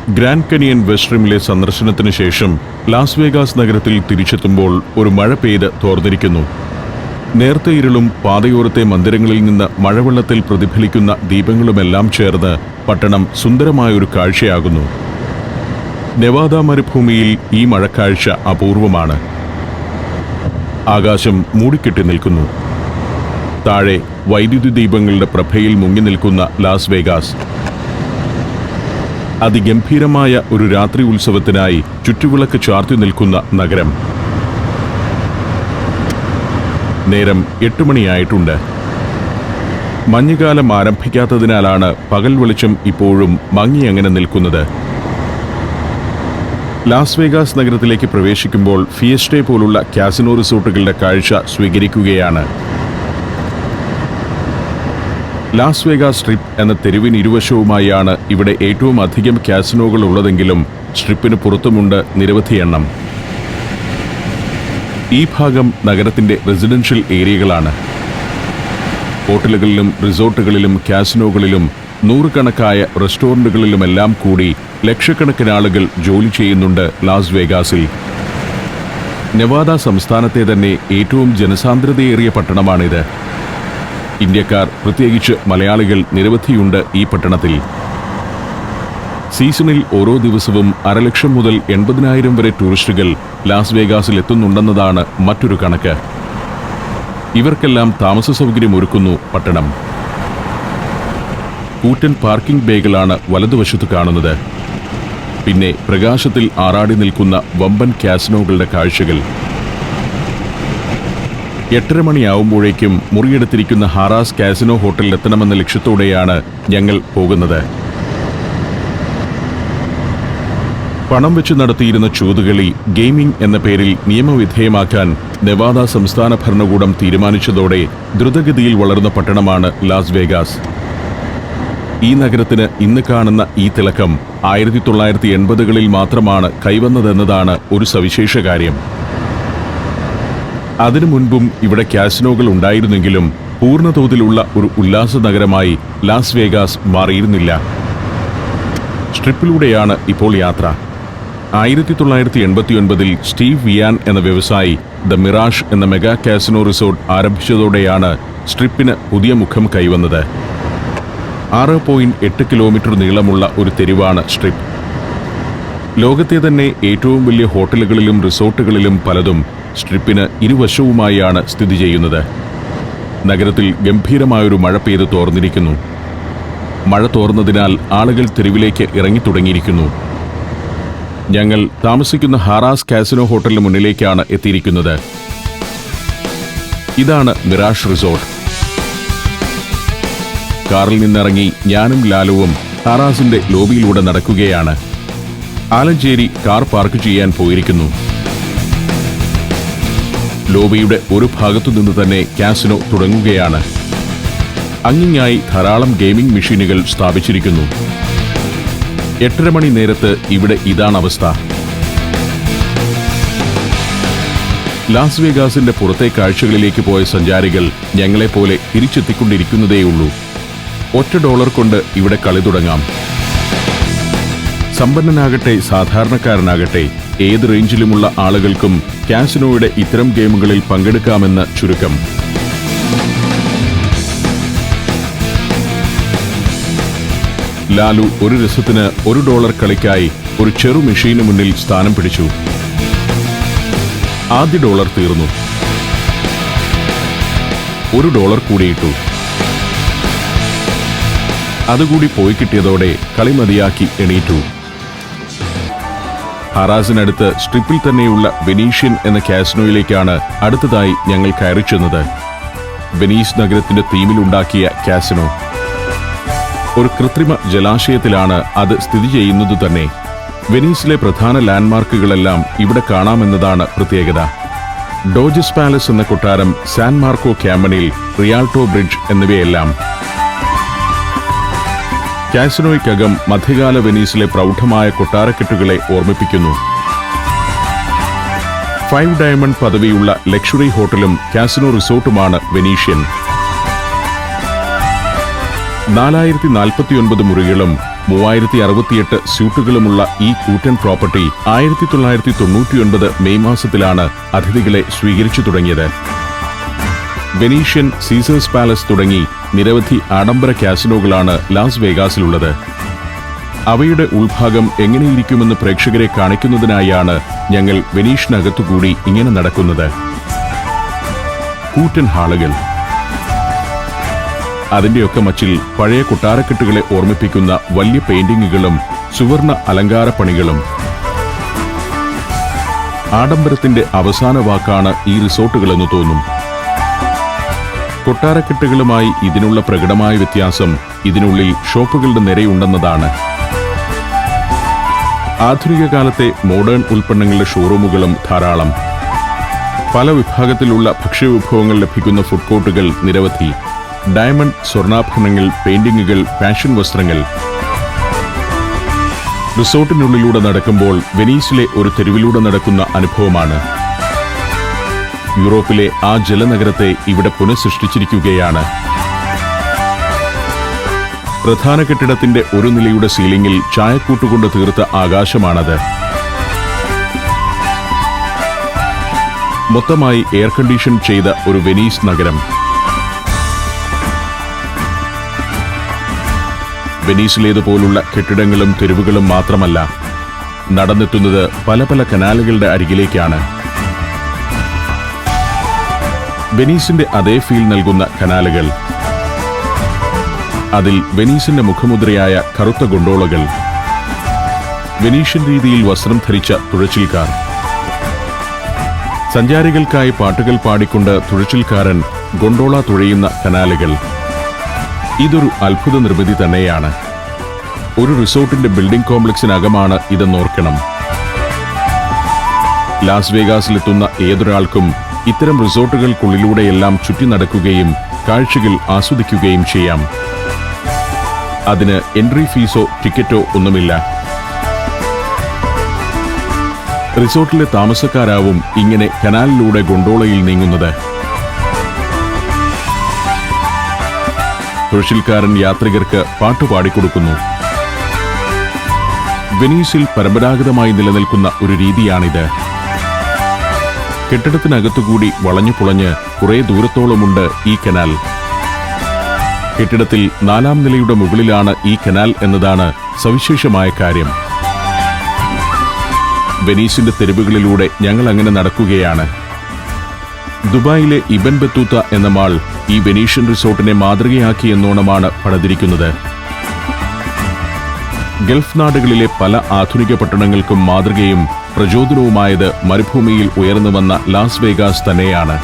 Grand canyon west റിമിലെ സന്ദർശനത്തിന് ശേഷം Las Vegas നഗരത്തിൽ തിരിച്ചെത്തുമ്പോൾ ഒരു മഴ പെയ്ത് തോർന്നിരിക്കുന്നു. നേർത്ത ഇരുളും പാതയോരത്തെ മന്ദിരങ്ങളിൽ നിന്ന് മഴവെള്ളത്തിൽ പ്രതിഫലിക്കുന്ന ദീപങ്ങളുമെല്ലാം ചേർന്ന് പട്ടണം സുന്ദരമായൊരു കാഴ്ചയാകുന്നു. നെവാദ മരുഭൂമിയിൽ ഈ മഴക്കാഴ്ച അപൂർവമാണ്. ആകാശം മൂടിക്കെട്ടി നിൽക്കുന്നു. താഴെ വൈദ്യുതി ദീപങ്ങളുടെ പ്രഭയിൽ മുങ്ങി നിൽക്കുന്ന ലാസ് വേഗാസ്. അതിഗംഭീരമായ ഒരു രാത്രി ഉത്സവത്തിനായി ചുറ്റുവിളക്ക് ചാർത്തി നിൽക്കുന്ന നഗരം. നേരം 8 മണിയായിട്ടുണ്ട്. മഞ്ഞുകാലം ആരംഭിക്കാത്തതിനാലാണ് പകൽ വെളിച്ചം ഇപ്പോഴും മങ്ങി അങ്ങനെ നിൽക്കുന്നത്. ലാസ് വേഗാസ് നഗരത്തിലേക്ക് പ്രവേശിക്കുമ്പോൾ ഫിയസ്റ്റെ പോലുള്ള കാസിനോ റിസോർട്ടുകളുടെ കാഴ്ച സ്വീകരിക്കുകയാണ്. ലാസ് വേഗാസ് സ്ട്രിപ്പ് എന്ന തെരുവിന് ഇരുവശവുമായാണ് ഇവിടെ ഏറ്റവും അധികം കാസിനോകൾ ഉള്ളതെങ്കിലും സ്ട്രിപ്പിന് പുറത്തുമുണ്ട് നിരവധി എണ്ണം. ഈ ഭാഗം നഗരത്തിന്റെ റെസിഡൻഷ്യൽ ഏരിയകളാണ്. ഹോട്ടലുകളിലും റിസോർട്ടുകളിലും കാസിനോകളിലും നൂറുകണക്കായ റെസ്റ്റോറന്റുകളിലുമെല്ലാം കൂടി ലക്ഷക്കണക്കിന് ആളുകൾ ജോലി ചെയ്യുന്നുണ്ട് ലാസ് വേഗാസിൽ. നെവാദ സംസ്ഥാനത്തെ തന്നെ ഏറ്റവും ജനസാന്ദ്രതയേറിയ പട്ടണമാണിത്. ഇന്ത്യക്കാർ, പ്രത്യേകിച്ച് മലയാളികൾ നിരവധിയുണ്ട് ഈ പട്ടണത്തിൽ. സീസണിൽ ഓരോ ദിവസവും 1,00,000 മുതൽ 80,000 വരെ ടൂറിസ്റ്റുകൾ ലാസ് വേഗാസിൽ എത്തുന്നുണ്ടെന്നതാണ് മറ്റൊരു കണക്ക്. ഇവർക്കെല്ലാം താമസ സൗകര്യം ഒരുക്കുന്നു പട്ടണം. കൂറ്റൻ പാർക്കിംഗ് ബേകളാണ് വലതുവശത്ത് കാണുന്നത്. പിന്നെ പ്രകാശത്തിൽ ആറാടി നിൽക്കുന്ന വമ്പൻ കാസിനോകളുടെ കാഴ്ചകൾ. 8:30 മണിയാവുമ്പോഴേക്കും മുറിയെടുത്തിരിക്കുന്ന ഹാറാസ് കാസിനോ ഹോട്ടലിൽ എത്തണമെന്ന ലക്ഷ്യത്തോടെയാണ് ഞങ്ങൾ പോകുന്നത്. പണം വെച്ച് നടത്തിയിരുന്ന ചൂതുകളി ഗെയിമിംഗ് എന്ന പേരിൽ നിയമവിധേയമാക്കാൻ നെവാദ സംസ്ഥാന ഭരണകൂടം തീരുമാനിച്ചതോടെ ദ്രുതഗതിയിൽ വളർന്ന പട്ടണമാണ് ലാസ് വേഗാസ്. ഈ നഗരത്തിന് ഇന്ന് കാണുന്ന ഈ തിളക്കം 1980-കളിൽ മാത്രമാണ് കൈവന്നതെന്നതാണ് ഒരു സവിശേഷ കാര്യം. അതിനു മുൻപും ഇവിടെ കാസിനോകൾ ഉണ്ടായിരുന്നെങ്കിലും പൂർണ്ണതോതിലുള്ള ഒരു ഉല്ലാസ നഗരമായി ലാസ് വേഗാസ് മാറിയിരുന്നില്ല. സ്ട്രിപ്പിലൂടെയാണ് ഇപ്പോൾ യാത്ര. 1989-ൽ സ്റ്റീവ് വിയാൻ എന്ന വ്യവസായി ദ മിറാഷ് എന്ന മെഗാ കാസിനോ റിസോർട്ട് ആരംഭിച്ചതോടെയാണ് സ്ട്രിപ്പിന് പുതിയ മുഖം കൈവന്നത്. 6.8 കിലോമീറ്റർ നീളമുള്ള ഒരു തെരുവാണ് സ്ട്രിപ്പ്. ലോകത്തെ തന്നെ ഏറ്റവും വലിയ ഹോട്ടലുകളിലും റിസോർട്ടുകളിലും പലതും സ്ട്രിപ്പിന് ഇരുവശവുമായാണ് സ്ഥിതി ചെയ്യുന്നത്. നഗരത്തിൽ ഗംഭീരമായൊരു മഴ പെയ്ത് തോർന്നിരിക്കുന്നു. മഴ തോർന്നതിനാൽ ആളുകൾ തെരുവിലേക്ക് ഇറങ്ങിത്തുടങ്ങിയിരിക്കുന്നു. ഞങ്ങൾ താമസിക്കുന്ന ഹാറാസ് കാസിനോ ഹോട്ടലിന് മുന്നിലേക്കാണ് എത്തിയിരിക്കുന്നത്. ഇതാണ് മിറാഷ് റിസോർട്ട്. കാറിൽ നിന്നിറങ്ങി ഞാനും ലാലുവും ഹാറാസിന്റെ ലോബിയിലൂടെ നടക്കുകയാണ്. ആലഞ്ചേരി കാർ പാർക്ക് ചെയ്യാൻ പോയിരിക്കുന്നു. ലോബിയുടെ ഒരു ഭാഗത്തുനിന്ന് തന്നെ കാസിനോ തുടങ്ങുകയാണ്. അങ്ങിങ്ങായി ധാരാളം ഗെയിമിംഗ് മെഷീനുകൾ സ്ഥാപിച്ചിരിക്കുന്നു. 8:30 മണി നേരത്ത് ഇവിടെ ഇതാണ് അവസ്ഥ. ലാസ് വേഗാസിന്റെ പുറത്തെ കാഴ്ചകളിലേക്ക് പോയ സഞ്ചാരികൾ ഞങ്ങളെപ്പോലെ തിരിച്ചെത്തിക്കൊണ്ടിരിക്കുന്നതേയുള്ളൂ. $1 കൊണ്ട് ഇവിടെ കളി തുടങ്ങാം. സമ്പന്നനാകട്ടെ സാധാരണക്കാരനാകട്ടെ ഏത് റേഞ്ചിലുമുള്ള ആളുകൾക്കും കാസിനോയുടെ ഇത്തരം ഗെയിമുകളിൽ പങ്കെടുക്കാമെന്ന് ചുരുക്കം. ലാലു ഒരു രസത്തിന് $1 കളിക്കായി ഒരു ചെറു മെഷീന് മുന്നിൽ സ്ഥാനം പിടിച്ചു. ആദ്യ $1 തീർന്നു. $1 കൂടിയിട്ടു. അതുകൂടി പോയി കിട്ടിയതോടെ കളി മതിയാക്കി എണീറ്റു. ഹാറാസിനടുത്ത് സ്ട്രിപ്പിൽ തന്നെയുള്ള വെനീഷ്യൻ എന്ന കാസിനോയിലേക്കാണ് അടുത്തതായി ഞങ്ങൾ കയറി ചെന്നത്. വെനീസ് നഗരത്തിന്റെ തീമിലുണ്ടാക്കിയ കാസിനോ. ഒരു കൃത്രിമ ജലാശയത്തിലാണ് അത് സ്ഥിതി ചെയ്യുന്നത് തന്നെ. വെനീസിലെ പ്രധാന ലാൻഡ്മാർക്കുകളെല്ലാം ഇവിടെ കാണാമെന്നതാണ് പ്രത്യേകത. ഡോജസ് പാലസ് എന്ന കൊട്ടാരം, സാൻ മാർക്കോ ക്യാമ്പനിൽ, റിയാൾട്ടോ ബ്രിഡ്ജ് എന്നിവയെല്ലാം. കാസിനോയ്ക്കകം മധ്യകാല വെനീസിലെ പ്രൗഢമായ കൊട്ടാരക്കെട്ടുകളെ ഓർമ്മിപ്പിക്കുന്നു. 5 ഡയമണ്ട് പദവിയുള്ള ലക്ഷറി ഹോട്ടലും കാസിനോ റിസോർട്ടുമാണ് വെനീഷ്യൻ. 4049 മുറികളും 3068 സ്യൂട്ടുകളുമുള്ള ഈ കൂറ്റൻ പ്രോപ്പർട്ടി 1999 മെയ് മാസത്തിലാണ് അതിഥികളെ സ്വീകരിച്ചു തുടങ്ങിയത്. വെനീഷ്യൻ, സീസേഴ്സ് പാലസ് തുടങ്ങി നിരവധി ആഡംബര കാസിനോകളാണ് ലാസ് വേഗാസിലുള്ളത്. അവയുടെ ഉൾഭാഗം എങ്ങനെയിരിക്കുമെന്ന് പ്രേക്ഷകരെ കാണിക്കുന്നതിനായാണ് ഞങ്ങൾ വെനീഷിനകത്തുകൂടി ഇങ്ങനെ നടക്കുന്നത്. കൂറ്റൻ ഹാളുകൾ, അതിന്റെയൊക്കെ മച്ചിൽ പഴയ കൊട്ടാരക്കെട്ടുകളെ ഓർമ്മിപ്പിക്കുന്ന വലിയ പെയിന്റിങ്ങുകളും സുവർണ അലങ്കാരപ്പണികളും. ആഡംബരത്തിന്റെ അവസാന വാക്കാണ് ഈ റിസോർട്ടുകളെന്ന് തോന്നും. കൊട്ടാരക്കെട്ടുകളുമായി ഇതിനുള്ള പ്രകടമായ വ്യത്യാസം ഇതിനുള്ളിൽ ഷോപ്പുകളുടെ നിരയുണ്ടെന്നതാണ്. ആധുനിക കാലത്തെ മോഡേൺ ഉൽപ്പന്നങ്ങളുടെ ഷോറൂമുകളും ധാരാളം. പല വിഭാഗത്തിലുള്ള ഭക്ഷ്യവിഭവങ്ങൾ ലഭിക്കുന്ന ഫുഡ് കോർട്ടുകൾ നിരവധി. ഡയമണ്ട്, സ്വർണ്ണാഭരണങ്ങൾ, പെയിന്റിങ്ങുകൾ, ഫാഷൻ വസ്ത്രങ്ങൾ. റിസോർട്ടിനുള്ളിലൂടെ നടക്കുമ്പോൾ വെനീസിലെ ഒരു തെരുവിലൂടെ നടക്കുന്ന അനുഭവമാണ്. യൂറോപ്പിലെ ആ ജലനഗരത്തെ ഇവിടെ പുനഃസൃഷ്ടിച്ചിരിക്കുകയാണ്. പ്രധാന കെട്ടിടത്തിന്റെ ഒരു നിലയുടെ സീലിംഗിൽ ചായക്കൂട്ടുകൊണ്ട് തീർത്ത ആകാശമാണത്. മൊത്തമായി എയർ കണ്ടീഷൻ ചെയ്ത ഒരു വെനീസ് നഗരം. വെനീസിലേതുപോലുള്ള കെട്ടിടങ്ങളും തെരുവുകളും മാത്രമല്ല, നടന്നെത്തുന്നത് പല പല കനാലുകളുടെ അരികിലേക്കാണ്. വെനീസിന്റെ അതേ ഫീൽ നൽകുന്ന കനാലുകൾ, അതിൽ വെനീസിന്റെ മുഖമുദ്രയായ കറുത്ത ഗൊണ്ടോളകൾ, വെനീഷ്യൻ രീതിയിൽ വസ്ത്രം ധരിച്ച തുഴച്ചിൽക്കാർ, സഞ്ചാരികൾക്കായി പാട്ടുകൾ പാടിക്കൊണ്ട് തുഴച്ചിൽക്കാരൻ ഗൊണ്ടോള തുഴയുന്ന കനാലുകൾ. ഇതൊരു അത്ഭുത നിർമ്മിതി തന്നെയാണ്. ഒരു റിസോർട്ടിന്റെ ബിൽഡിംഗ് കോംപ്ലക്സിനകമാണ് ഇതെന്നോർക്കണം. ലാസ് വേഗാസിലെത്തുന്ന ഏതൊരാൾക്കും ഇത്തരം റിസോർട്ടുകൾക്കുള്ളിലൂടെയെല്ലാം ചുറ്റി നടക്കുകയും കാഴ്ചകൾ ആസ്വദിക്കുകയും ചെയ്യാം. അതിന് എൻട്രി ഫീസോ ടിക്കറ്റോ ഒന്നുമില്ല. റിസോർട്ടിലെ താമസക്കാരാവും ഇങ്ങനെ കനാലിലൂടെ ഗൊണ്ടോളയിൽ നീങ്ങുന്നത്. തുഴച്ചിൽക്കാരൻ യാത്രികർക്ക് പാട്ടുപാടിക്കൊടുക്കുന്നു. വെനീസിൽ പരമ്പരാഗതമായി നിലനിൽക്കുന്ന ഒരു രീതിയാണിത്. കെട്ടിടത്തിനകത്തുകൂടി വളഞ്ഞു പുളഞ്ഞ് കുറെ ദൂരത്തോളമുണ്ട് ഈ കനാൽ. കെട്ടിടത്തിൽ 4-ാം നിലയുടെ മുകളിലാണ് ഈ കനാൽ എന്നതാണ് സവിശേഷമായ കാര്യം. വെനീസിന്റെ തെരുവുകളിലൂടെ ഞങ്ങൾ അങ്ങനെ നടക്കുകയാണ്. ദുബായിലെ ഇബൻ ബത്തൂത്ത എന്ന മാൾ ഈ വെനീഷ്യൻ റിസോർട്ടിനെ മാതൃകയാക്കി എന്നോണമാണ് പണിതിരിക്കുന്നത്. ഗൾഫ് നാടുകളിലെ പല ആധുനിക പട്ടണങ്ങൾക്കും മാതൃകയും പ്രചോദനവുമായത് മരുഭൂമിയിൽ ഉയർന്നു വന്ന ലാസ് വേഗാസ് തന്നെയാണ്.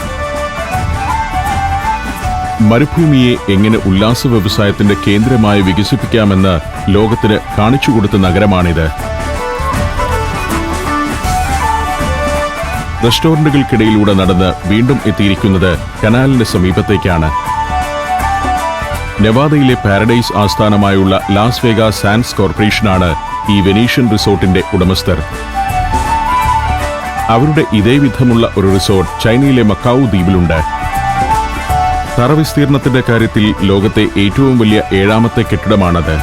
മരുഭൂമിയെ എങ്ങനെ ഉല്ലാസ വ്യവസായത്തിന്റെ കേന്ദ്രമായി വികസിപ്പിക്കാമെന്ന് ലോകത്തിന് കാണിച്ചുകൊടുത്ത നഗരമാണിത്. റെസ്റ്റോറന്റുകൾക്കിടയിലൂടെ നടന്ന് വീണ്ടും എത്തിയിരിക്കുന്നത് കനാലിന്റെ സമീപത്തേക്കാണ്. നെവാദയിലെ പാരഡൈസ് ആസ്ഥാനമായുള്ള ലാസ് വേഗാസ് സാൻഡ്സ് കോർപ്പറേഷനാണ് ഈ വെനീഷ്യൻ റിസോർട്ടിന്റെ ഉടമസ്ഥർ. അവരുടെ ഇതേ വിധമുള്ള ഒരു റിസോർട്ട് ചൈനയിലെ മക്കാവു ദ്വീപിലുണ്ട്. തറവിസ്തീർണത്തിന്റെ കാര്യത്തിൽ ലോകത്തെ ഏറ്റവും വലിയ 7ാമത്തെ കെട്ടിടമാണത്.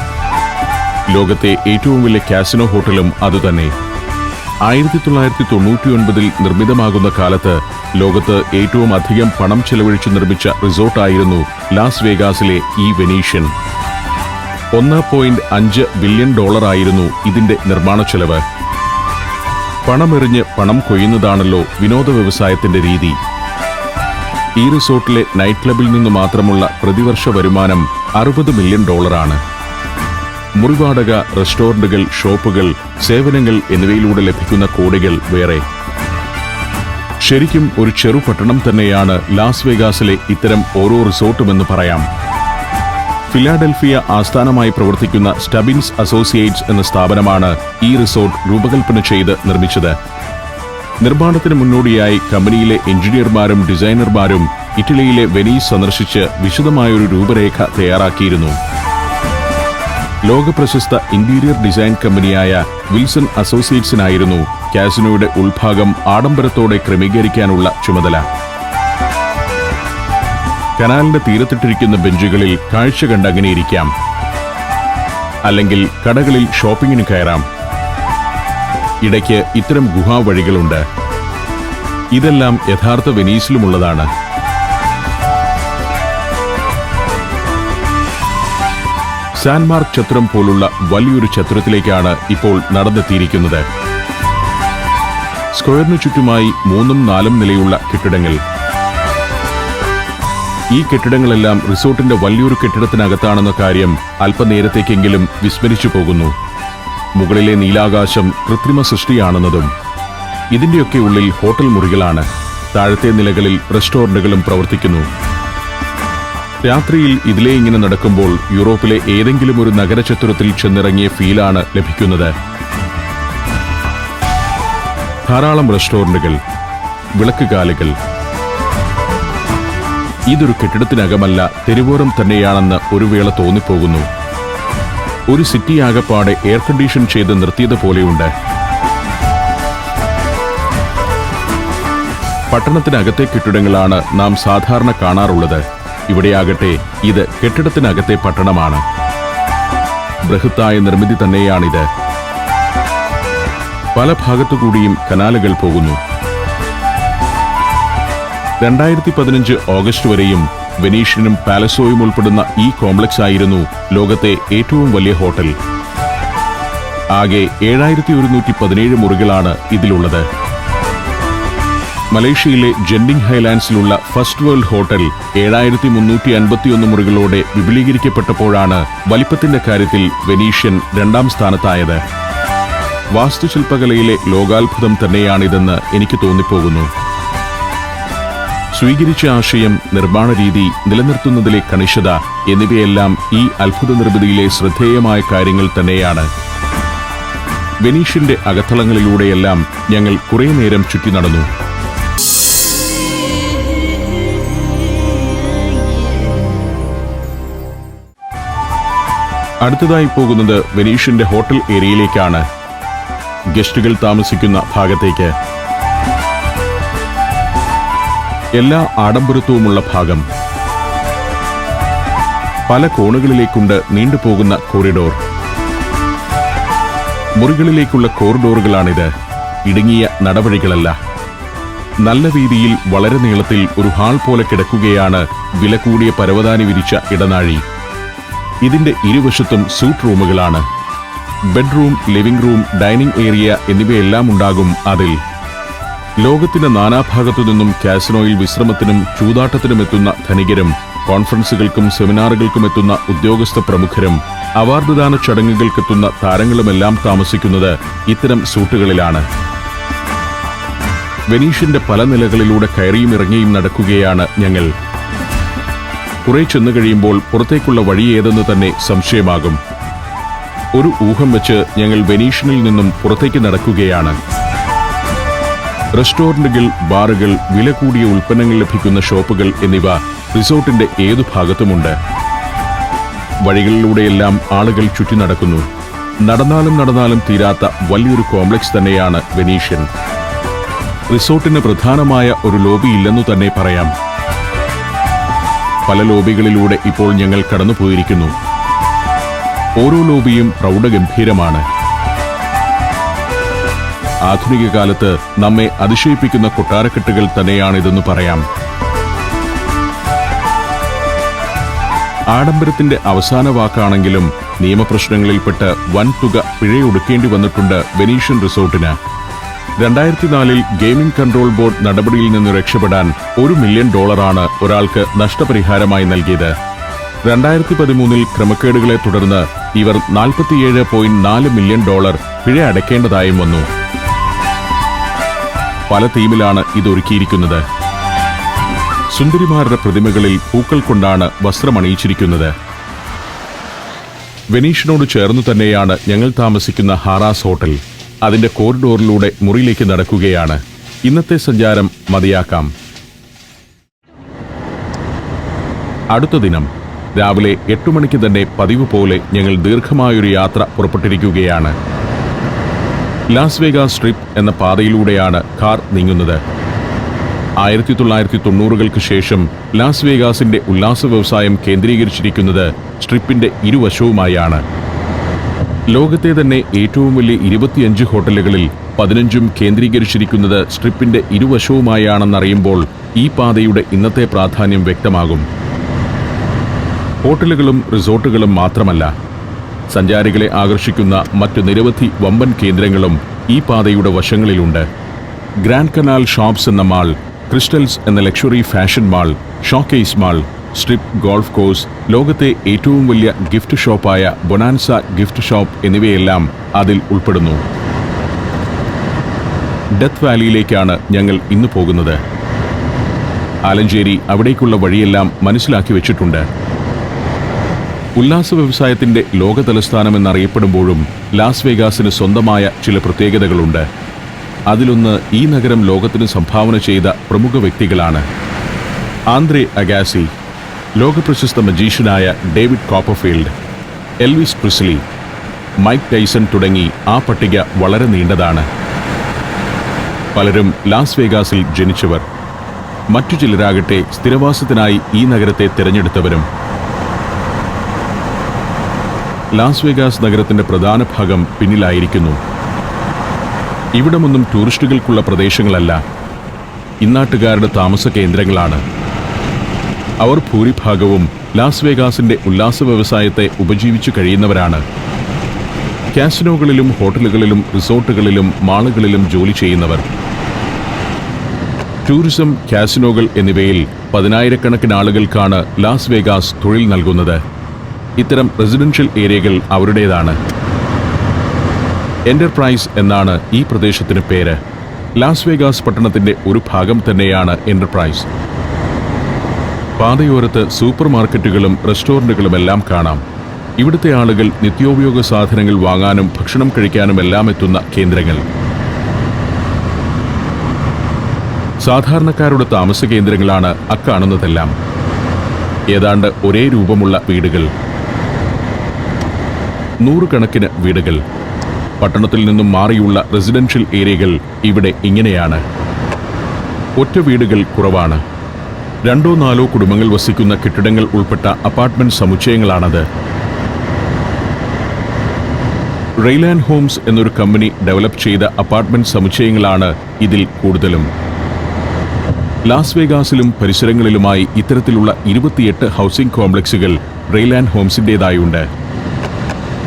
ലോകത്തെ ഏറ്റവും വലിയ കാസിനോ ഹോട്ടലും അതുതന്നെ. 1999 നിർമ്മിതമാകുന്ന കാലത്ത് ലോകത്ത് ഏറ്റവും അധികം പണം ചെലവഴിച്ച് നിർമ്മിച്ച റിസോർട്ടായിരുന്നു ലാസ് വേഗാസിലെ ഈ വെനീഷ്യൻ. $1.5 ബില്യൺ ആയിരുന്നു ഇതിന്റെ നിർമ്മാണ ചെലവ്. പണമെറിഞ്ഞ് പണം കൊയ്യുന്നതാണല്ലോ വിനോദ വ്യവസായത്തിന്റെ രീതി. ഈ റിസോർട്ടിലെ നൈറ്റ് ക്ലബിൽ നിന്നു മാത്രമുള്ള പ്രതിവർഷ വരുമാനം $60 മില്യൺ. മുറിവാടക, റെസ്റ്റോറന്റുകൾ, ഷോപ്പുകൾ, സേവനങ്ങൾ എന്നിവയിലൂടെ ലഭിക്കുന്ന കോടികൾ വേറെ. ശരിക്കും ഒരു ചെറുപട്ടണം തന്നെയാണ് ലാസ് വേഗാസിലെ ഇത്തരം ഓരോ റിസോർട്ടുമെന്ന് പറയാം. ഫിലാഡൽഫിയ ആസ്ഥാനമായി പ്രവർത്തിക്കുന്ന സ്റ്റബിൻസ് അസോസിയേറ്റ്സ് എന്ന സ്ഥാപനമാണ് ഈ റിസോർട്ട് രൂപകൽപ്പന ചെയ്ത് നിർമ്മിച്ചത്. നിർമ്മാണത്തിന് മുന്നോടിയായി കമ്പനിയിലെ എഞ്ചിനീയർമാരും ഡിസൈനർമാരും ഇറ്റലിയിലെ വെനീസ് സന്ദർശിച്ച് വിശദമായൊരു രൂപരേഖ തയ്യാറാക്കിയിരുന്നു. ലോകപ്രശസ്ത ഇന്റീരിയർ ഡിസൈൻ കമ്പനിയായ വിൽസൺ അസോസിയേറ്റ്സിനായിരുന്നു കാസിനോയുടെ ഉൾഭാഗം ആഡംബരത്തോടെ ക്രമീകരിക്കാനുള്ള ചുമതല. കനാലിന്റെ തീരത്തിട്ടിരിക്കുന്ന ബെഞ്ചുകളിൽ കാഴ്ച കണ്ടങ്ങനെയിരിക്കാം. അല്ലെങ്കിൽ കടകളിൽ ഷോപ്പിങ്ങിന് കയറാം. ഇടയ്ക്ക് ഇത്തരം ഗുഹാവഴികളുണ്ട്. ഇതെല്ലാം യഥാർത്ഥ വെനീസിലുമുള്ളതാണ്. സാൻമാർക്ക് ചത്രം പോലുള്ള വലിയൊരു ചത്രത്തിലേക്കാണ് ഇപ്പോൾ നടന്നെത്തിയിരിക്കുന്നത്. സ്ക്വയറിനു ചുറ്റുമായി 3-4 നിലയുള്ള കെട്ടിടങ്ങൾ. ഈ കെട്ടിടങ്ങളെല്ലാം റിസോർട്ടിന്റെ വലിയൊരു കെട്ടിടത്തിനകത്താണെന്ന കാര്യം അല്പനേരത്തേക്കെങ്കിലും വിസ്മരിച്ചു പോകുന്നു. മുകളിലെ നീലാകാശം കൃത്രിമ സൃഷ്ടിയാണെന്നതും. ഇതിന്റെയൊക്കെ ഉള്ളിൽ ഹോട്ടൽ മുറികളാണ്. താഴത്തെ നിലകളിൽ റെസ്റ്റോറന്റുകളും പ്രവർത്തിക്കുന്നു. രാത്രിയിൽ ഇതിലെ ഇങ്ങനെ നടക്കുമ്പോൾ യൂറോപ്പിലെ ഏതെങ്കിലും ഒരു നഗരചത്വരത്തിൽ ചെന്നിറങ്ങിയ ഫീലാണ് ലഭിക്കുന്നത്. ധാരാളം റെസ്റ്റോറന്റുകൾ, വിളക്കുകാലുകൾ. ഇതൊരു കെട്ടിടത്തിനകമല്ല, തെരുവോരം തന്നെയാണെന്ന് ഒരു വേള തോന്നിപ്പോകുന്നു. ഒരു സിറ്റി ആകപ്പാടെ എയർ കണ്ടീഷൻ ചെയ്ത് നിർത്തിയത് പോലെയുണ്ട്. പട്ടണത്തിനകത്തെ കെട്ടിടങ്ങളാണ് നാം സാധാരണ കാണാറുള്ളത്. ഇവിടെയാകട്ടെ ഇത് കെട്ടിടത്തിനകത്തെ പട്ടണമാണ്. ബൃഹത്തായ നിർമ്മിതി തന്നെയാണിത്. പല ഭാഗത്തുകൂടിയും കനാലുകൾ പോകുന്നു. 2015 ഓഗസ്റ്റ് വരെയും വെനീഷ്യനും പാലസോയും ഉൾപ്പെടുന്ന ഈ കോംപ്ലക്സ് ആയിരുന്നു ലോകത്തെ ഏറ്റവും വലിയ ഹോട്ടൽ. ആകെ 7117 മുറികളാണ് ഇതിലുള്ളത്. മലേഷ്യയിലെ ജെൻഡിംഗ് ഹൈലാൻഡ്സിലുള്ള ഫസ്റ്റ് വേൾഡ് ഹോട്ടൽ 7351 മുറികളോടെ വിപുലീകരിക്കപ്പെട്ടപ്പോഴാണ് വലിപ്പത്തിന്റെ കാര്യത്തിൽ വെനീഷ്യൻ 2ാം സ്ഥാനത്തായത്. വാസ്തുശില്പകലയിലെ ലോകാത്ഭുതം തന്നെയാണിതെന്ന് എനിക്ക് തോന്നിപ്പോകുന്നു. സ്വീകരിച്ച ആശയം, നിർമ്മാണ രീതി, നിലനിർത്തുന്നതിലെ കണിശത എന്നിവയെല്ലാം ഈ അത്ഭുത നിർമ്മിതിയിലെ ശ്രദ്ധേയമായ കാര്യങ്ങൾ തന്നെയാണ്. വെനീഷ്യന്റെ അകത്തളങ്ങളിലൂടെയെല്ലാം ഞങ്ങൾ കുറേ നേരം ചുറ്റി നടന്നു. അടുത്തതായി പോകുന്നത് വെനീഷ്യന്റെ ഹോട്ടൽ ഏരിയയിലേക്കാണ്. ഗസ്റ്റുകൾ താമസിക്കുന്ന ഭാഗത്തേക്ക്. എല്ലാ ആഡംബരത്വവുമുള്ള ഭാഗം. പല കോണുകളിലേക്കുണ്ട് നീണ്ടുപോകുന്ന കോറിഡോർ. മുറികളിലേക്കുള്ള കോറിഡോറുകളാണിത്. ഇടുങ്ങിയ നടവഴികളല്ല. നല്ല വീതിയിൽ വളരെ നീളത്തിൽ ഒരു ഹാൾ പോലെ കിടക്കുകയാണ് വില കൂടിയ പരവതാനി വിരിച്ച ഇടനാഴി. ഇതിന്റെ ഇരുവശത്തും സ്യൂട്ട് റൂമുകളാണ്. Bedroom, living room, dining area എന്നിവയെല്ലാം ഉണ്ടാകും അതിൽ. ലോകത്തിന്റെ നാനാഭാഗത്തു നിന്നും കാസിനോയിൽ വിശ്രമത്തിനും ചൂതാട്ടത്തിനും എത്തുന്ന ധനികരും, കോൺഫറൻസുകൾക്കും സെമിനാറുകൾക്കും എത്തുന്ന ഉദ്യോഗസ്ഥ പ്രമുഖരും, അവാർഡ്ദാന ചടങ്ങുകൾക്കെത്തുന്ന താരങ്ങളുമെല്ലാം താമസിക്കുന്നത് ഇത്തരം സൂട്ടുകളിലാണ്. വെനീഷ്യന്റെ പല നിലകളിലൂടെ കയറിയും ഇറങ്ങിയും നടക്കുകയാണ് ഞങ്ങൾ. കുറെ ചെന്നു കഴിയുമ്പോൾ പുറത്തേക്കുള്ള വഴി ഏതെന്ന് തന്നെ സംശയമാകും. ഒരു ഊഹം വെച്ച് ഞങ്ങൾ വെനീഷ്യനിൽ നിന്നും പുറത്തേക്ക് നടക്കുകയാണ്. റെസ്റ്റോറന്റുകൾ, ബാറുകൾ, വില കൂടിയ ഉൽപ്പന്നങ്ങൾ ലഭിക്കുന്ന ഷോപ്പുകൾ എന്നിവ റിസോർട്ടിന്റെ ഏതു ഭാഗത്തുമുണ്ട്. വഴികളിലൂടെയെല്ലാം ആളുകൾ ചുറ്റി നടക്കുന്നു. നടന്നാലും തീരാത്ത വലിയൊരു കോംപ്ലക്സ് തന്നെയാണ് വെനീഷ്യൻ. റിസോർട്ടിന് പ്രധാനമായ ഒരു ലോബി ഇല്ലെന്നു തന്നെ പറയാം. പല ലോബികളിലൂടെ ഇപ്പോൾ ഞങ്ങൾ കടന്നുപോയിരിക്കുന്നു. ഓരോ ലോബിയും പ്രൗഢഗംഭീരമാണ്. ആധുനിക കാലത്ത് നമ്മെ അതിശയിപ്പിക്കുന്ന കൊട്ടാരക്കെട്ടുകൾ തന്നെയാണിതെന്ന് പറയാം. ആഡംബരത്തിന്റെ അവസാന വാക്കാണെങ്കിലും നിയമപ്രശ്നങ്ങളിൽപ്പെട്ട് വൻ തുക പിഴയൊടുക്കേണ്ടി വന്നിട്ടുണ്ട് വെനീഷ്യൻ റിസോർട്ടിന്. 2004 ഗെയിമിംഗ് കൺട്രോൾ ബോർഡ് നടപടിയിൽ നിന്ന് രക്ഷപ്പെടാൻ $1 മില്യൺ ഒരാൾക്ക് നഷ്ടപരിഹാരമായി നൽകിയത്. 2013 ക്രമക്കേടുകളെ തുടർന്ന് ഇവർ $47.4 മില്യൺ പിഴ അടയ്ക്കേണ്ടതായും വന്നു. പല തീമിലാണ് ഇതൊരുക്കിയിരിക്കുന്നത്. സുന്ദരിമാരുടെ പ്രതിമകളിൽ പൂക്കൾ കൊണ്ടാണ് വസ്ത്രമണിയിച്ചിരിക്കുന്നത്. വെനീഷ്യനോട് ചേർന്നു തന്നെയാണ് ഞങ്ങൾ താമസിക്കുന്ന ഹാറാസ് ഹോട്ടൽ. അതിന്റെ കോറിഡോറിലൂടെ മുറിയിലേക്ക് നടക്കുകയാണ്. ഇന്നത്തെ സഞ്ചാരം മതിയാക്കാം. അടുത്ത ദിനം രാവിലെ 8 മണിക്ക് തന്നെ പതിവ് പോലെ ഞങ്ങൾ ദീർഘമായൊരു യാത്ര പുറപ്പെട്ടിരിക്കുകയാണ്. ലാസ് വേഗാസ് സ്ട്രിപ്പ് എന്ന പാതയിലൂടെയാണ് കാർ നീങ്ങുന്നത്. 1990-കൾക്ക് ശേഷം ലാസ് വേഗാസിന്റെ ഉല്ലാസ വ്യവസായം കേന്ദ്രീകരിച്ചിരിക്കുന്നത് സ്ട്രിപ്പിന്റെ ഇരുവശവുമായാണ്. ലോകത്തെ തന്നെ ഏറ്റവും വലിയ 25 ഹോട്ടലുകളിൽ 15ഉം കേന്ദ്രീകരിച്ചിരിക്കുന്നത് സ്ട്രിപ്പിന്റെ ഇരുവശവുമായാണെന്നറിയുമ്പോൾ ഈ പാതയുടെ ഇന്നത്തെ പ്രാധാന്യം വ്യക്തമാകും. ഹോട്ടലുകളും റിസോർട്ടുകളും മാത്രമല്ല, സഞ്ചാരികളെ ആകർഷിക്കുന്ന മറ്റു നിരവധി വമ്പൻ കേന്ദ്രങ്ങളും ഈ പാതയുടെ വശങ്ങളിലുണ്ട്. ഗ്രാൻഡ് കനാൽ ഷോപ്സ് എന്ന മാൾ, ക്രിസ്റ്റൽസ് എന്ന luxury fashion mall, showcase mall, strip golf course, ലോകത്തെ ഏറ്റവും വലിയ ഗിഫ്റ്റ് ഷോപ്പായ ബൊനാൻസ ഗിഫ്റ്റ് ഷോപ്പ് എന്നിവയെല്ലാം അതിൽ ഉൾപ്പെടുന്നു. ഡെത്ത് വാലിയിലേക്കാണ് ഞങ്ങൾ ഇന്ന് പോകുന്നത്. ആലഞ്ചേരി അവിടേക്കുള്ള വഴിയെല്ലാം മനസ്സിലാക്കി വെച്ചിട്ടുണ്ട്. ഉല്ലാസ വ്യവസായത്തിന്റെ ലോക തലസ്ഥാനമെന്നറിയപ്പെടുമ്പോഴും ലാസ് വേഗാസിന് സ്വന്തമായ ചില പ്രത്യേകതകളുണ്ട്. അതിലൊന്ന് ഈ നഗരം ലോകത്തിന് സംഭാവന ചെയ്ത പ്രമുഖ വ്യക്തികളാണ്. ആന്ദ്രെ അഗാസി, ലോകപ്രശസ്ത മജീഷ്യനായ David Copperfield, Elvis Presley, Mike Tyson തുടങ്ങി ആ പട്ടിക വളരെ നീണ്ടതാണ്. പലരും ലാസ് വേഗാസിൽ ജനിച്ചവർ, മറ്റു ചിലരാകട്ടെ സ്ഥിരവാസത്തിനായി ഈ നഗരത്തെ തിരഞ്ഞെടുത്തവരും. ലാസ് വേഗാസ് നഗരത്തിന്റെ പ്രധാന ഭാഗം പിന്നിലായിരിക്കുന്നു. ഇവിടമൊന്നും ടൂറിസ്റ്റുകൾക്കുള്ള പ്രദേശങ്ങളല്ല, ഇന്നാട്ടുകാരുടെ താമസ കേന്ദ്രങ്ങളാണ്. അവർ ഭൂരിഭാഗവും ലാസ് വേഗാസിന്റെ ഉല്ലാസ വ്യവസായത്തെ ഉപജീവിച്ചു കഴിയുന്നവരാണ്. കാസിനോകളിലും ഹോട്ടലുകളിലും റിസോർട്ടുകളിലും മാളുകളിലും ജോലി ചെയ്യുന്നവർ. ടൂറിസം, കാസിനോകൾ എന്നിവയിൽ 10,000-കണക്കിന് ആളുകൾക്കാണ് ലാസ് വേഗാസ് തൊഴിൽ നൽകുന്നത്. ഇത്തരം റെസിഡൻഷ്യൽ ഏരിയകൾ അവരുടേതാണ്. എന്റർപ്രൈസ് എന്നാണ് ഈ പ്രദേശത്തിന് പേര്. ലാസ് വേഗാസ് പട്ടണത്തിന്റെ ഒരു ഭാഗം തന്നെയാണ് എന്റർപ്രൈസ്. പാതയോരത്ത് സൂപ്പർ മാർക്കറ്റുകളും റെസ്റ്റോറന്റുകളുമെല്ലാം കാണാം. ഇവിടുത്തെ ആളുകൾ നിത്യോപയോഗ സാധനങ്ങൾ വാങ്ങാനും ഭക്ഷണം കഴിക്കാനും എല്ലാം എത്തുന്ന കേന്ദ്രങ്ങൾ. സാധാരണക്കാരുടെ താമസ കേന്ദ്രങ്ങളാണ് അക്കാണുന്നതെല്ലാം. ഏതാണ്ട് ഒരേ രൂപമുള്ള വീടുകൾ, 100 കണക്കിന് വീടുകൾ. പട്ടണത്തിൽ നിന്നും മാറിയുള്ള റെസിഡൻഷ്യൽ ഏരിയകൾ ഇവിടെ ഇങ്ങനെയാണ്. ഒറ്റ വീടുകൾ കുറവാണ്. 2-4 കുടുംബങ്ങൾ വസിക്കുന്ന കെട്ടിടങ്ങൾ ഉൾപ്പെട്ട അപ്പാർട്ട്മെന്റ് സമുച്ചയങ്ങളാണത്. റെയ്ലാൻഡ് ഹോംസ് എന്നൊരു കമ്പനി ഡെവലപ്പ് ചെയ്ത അപ്പാർട്ട്മെന്റ് സമുച്ചയങ്ങളാണ് ഇതിൽ കൂടുതലും. ലാസ് വേഗാസിലും പരിസരങ്ങളിലുമായി ഇത്തരത്തിലുള്ള 28 ഹൗസിംഗ് കോംപ്ലക്സുകൾ റെയ്ലാൻഡ് ഹോംസിൻ്റെതായുണ്ട്.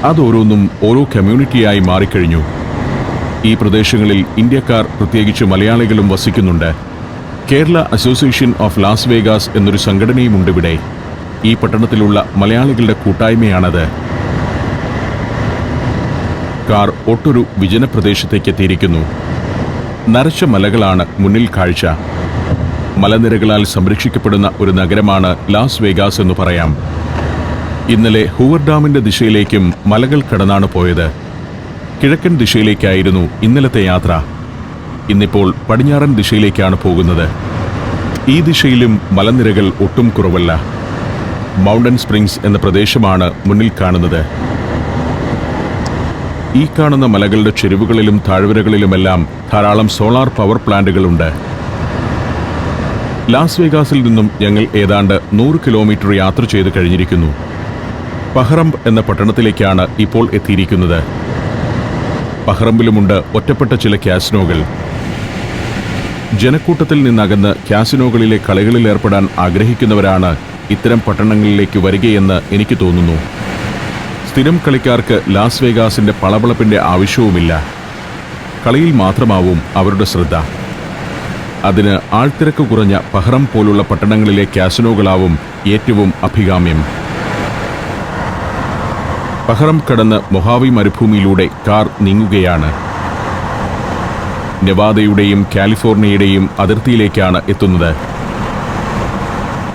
അതോരോന്നും ഓരോ കമ്മ്യൂണിറ്റിയായി മാറിക്കഴിഞ്ഞു. ഈ പ്രദേശങ്ങളിൽ ഇന്ത്യക്കാർ, പ്രത്യേകിച്ച് മലയാളികളും വസിക്കുന്നുണ്ട്. Kerala association of Las Vegas എന്നൊരു സംഘടനയുമുണ്ടിവിടെ. ഈ പട്ടണത്തിലുള്ള മലയാളികളുടെ കൂട്ടായ്മയാണത്. കാർ ഒട്ടൊരു വിജനപ്രദേശത്തേക്ക് എത്തിയിരിക്കുന്നു. നരച്ച മലകളാണ് മുന്നിൽ കാഴ്ച. മലനിരകളാൽ സംരക്ഷിക്കപ്പെടുന്ന ഒരു നഗരമാണ് ലാസ് വേഗാസ് എന്ന് പറയാം. ഇന്നലെ ഹൂവർ ഡാമിന്റെ ദിശയിലേക്കും മലകൾ കടന്നാണ് പോയത്. കിഴക്കൻ ദിശയിലേക്കായിരുന്നു ഇന്നലത്തെ യാത്ര. ഇന്നിപ്പോൾ പടിഞ്ഞാറൻ ദിശയിലേക്കാണ് പോകുന്നത്. ഈ ദിശയിലും മലനിരകൾ ഒട്ടും കുറവല്ല. മൗണ്ടൻ സ്പ്രിങ്സ് എന്ന പ്രദേശമാണ് മുന്നിൽ കാണുന്നത്. ഈ കാണുന്ന മലകളുടെ ചെരുവുകളിലും താഴ്വരകളിലുമെല്ലാം ധാരാളം സോളാർ പവർ പ്ലാന്റുകളുണ്ട്. ലാസ് വേഗാസിൽ നിന്നും ഞങ്ങൾ ഏതാണ്ട് 100 കിലോമീറ്റർ യാത്ര ചെയ്ത് കഴിഞ്ഞിരിക്കുന്നു. പഹ്റംബ് എന്ന പട്ടണത്തിലേക്കാണ് ഇപ്പോൾ എത്തിയിരിക്കുന്നത്. പഹ്റംബിലുമുണ്ട് ഒറ്റപ്പെട്ട ചില കാസിനോകൾ. ജനക്കൂട്ടത്തിൽ നിന്നകന്ന് കാസിനോകളിലെ കളികളിൽ ഏർപ്പെടാൻ ആഗ്രഹിക്കുന്നവരാണ് ഇത്തരം പട്ടണങ്ങളിലേക്ക് വരികയെന്ന് എനിക്ക് തോന്നുന്നു. സ്ഥിരം കളിക്കാർക്ക് ലാസ് വേഗാസിന്റെ പളപളപ്പിന്റെ ആവശ്യവുമില്ല. കളിയിൽ മാത്രമാവും അവരുടെ ശ്രദ്ധ. അതിന് ആൾത്തിരക്ക് കുറഞ്ഞ പഹ്റം പോലുള്ള പട്ടണങ്ങളിലെ കാസിനോകളാവും ഏറ്റവും അഭികാമ്യം. പഹ്റം കടന്ന് മൊഹാവി മരുഭൂമിയിലൂടെ കാർ നീങ്ങുകയാണ്. നെവാദയുടെയും കാലിഫോർണിയയുടെയും അതിർത്തിയിലേക്കാണ് എത്തുന്നത്.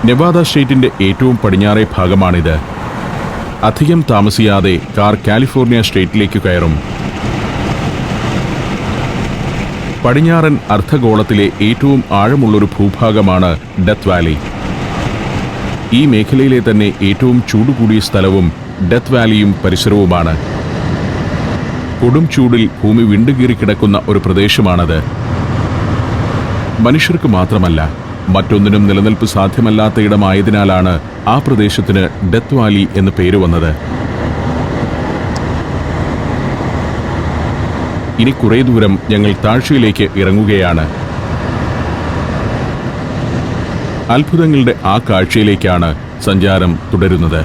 നെവാദ സ്റ്റേറ്റിന്റെ ഏറ്റവും പടിഞ്ഞാറേ ഭാഗമാണിത്. അധികം താമസിയാതെ കാർ കാലിഫോർണിയ സ്റ്റേറ്റിലേക്ക് കയറും. പടിഞ്ഞാറൻ അർദ്ധഗോളത്തിലെ ഏറ്റവും ആഴമുള്ളൊരു ഭൂഭാഗമാണ് ഡെത്ത് വാലി. ഈ മേഖലയിലെ തന്നെ ഏറ്റവും ചൂടുകൂടിയ സ്ഥലവും ഡെത്ത് വാലിയും പരിസരവുമാണ്. കൊടും ചൂടിൽ ഭൂമി വിണ്ടുകീറി കിടക്കുന്ന ഒരു പ്രദേശമാണത്. മനുഷ്യർക്ക് മാത്രമല്ല, മറ്റൊന്നിനും നിലനിൽപ്പ് സാധ്യമല്ലാത്ത ഇടമായതിനാലാണ് ആ പ്രദേശത്തിന് ഡെത്ത് വാലി എന്ന് പേര് വന്നത്. ഇനി കുറേ ദൂരം ഞങ്ങൾ താഴ്ചയിലേക്ക് ഇറങ്ങുകയാണ്. അത്ഭുതങ്ങളുടെ ആ കാഴ്ചയിലേക്കാണ് സഞ്ചാരം തുടരുന്നത്.